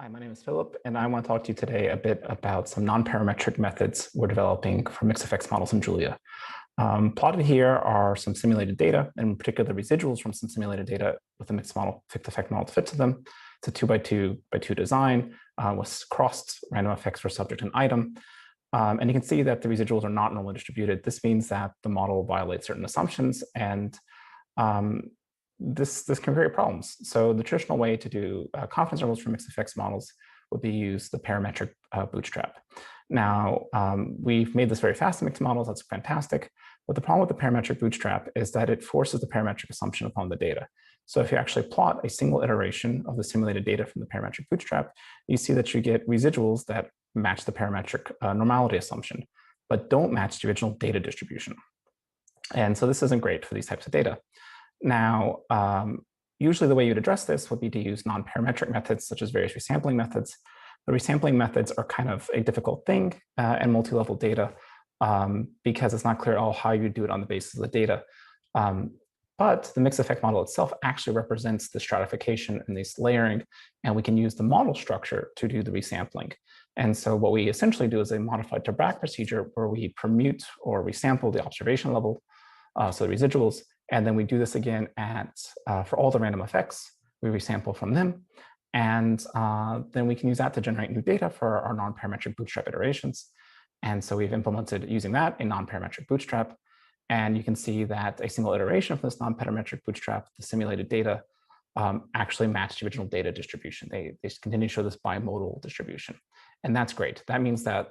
Hi, my name is Philip, and I want to talk to you today a bit about some non-parametric methods we're developing for mixed effects models in Julia. Plotted here are some simulated data, and in particular the residuals from some simulated data with a mixed effect model to fit to them. It's a 2x2x2 design with crossed random effects for subject and item. And you can see that the residuals are not normally distributed. This means that the model violates certain assumptions, and this can create problems. So the traditional way to do confidence intervals for mixed effects models would be use the parametric bootstrap. Now, we've made this very fast in mixed models. That's fantastic. But the problem with the parametric bootstrap is that it forces the parametric assumption upon the data. So if you actually plot a single iteration of the simulated data from the parametric bootstrap, you see that you get residuals that match the parametric normality assumption, but don't match the original data distribution. And so this isn't great for these types of data. Now, usually the way you'd address this would be to use non-parametric methods, such as various resampling methods. The resampling methods are kind of a difficult thing in multi-level data because it's not clear at all how you do it on the basis of the data. But the mixed effect model itself actually represents the stratification and this layering, and we can use the model structure to do the resampling. And so what we essentially do is a modified Tabrac procedure where we permute or resample the observation level, so the residuals, and then we do this again for all the random effects. We resample from them, and then we can use that to generate new data for our non-parametric bootstrap iterations. And so we've implemented, using that, a non-parametric bootstrap. And you can see that a single iteration of this non-parametric bootstrap, the simulated data, actually matched the original data distribution. They continue to show this bimodal distribution. And that's great. That means that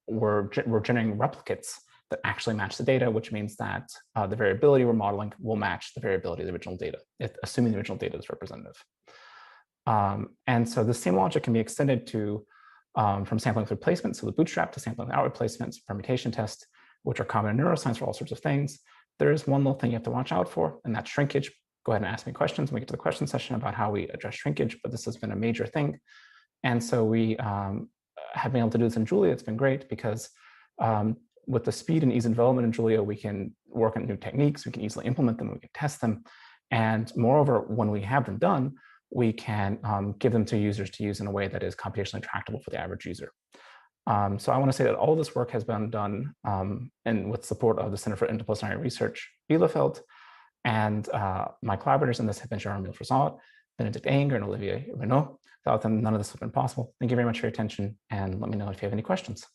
we're generating replicates that actually match the data, which means that the variability we're modeling will match the variability of the original data, assuming the original data is representative. And so the same logic can be extended to from sampling with replacement, so the bootstrap, to sampling without replacements, permutation tests, which are common in neuroscience for all sorts of things. There is one little thing you have to watch out for, and that's shrinkage. Go ahead and ask me questions when we get to the question session about how we address shrinkage, but this has been a major thing. And so we have been able to do this in Julia. It's been great because with the speed and ease of development in Julia, we can work on new techniques, we can easily implement them, we can test them. And moreover, when we have them done, we can give them to users to use in a way that is computationally tractable for the average user. So I want to say that all this work has been done and with support of the Center for Interdisciplinary Research, Bielefeld, and my collaborators in this have been Jean-Emile Frazat, Benedict Anger, and Olivier Renaud. Without them, none of this would have been possible. Thank you very much for your attention, and let me know if you have any questions.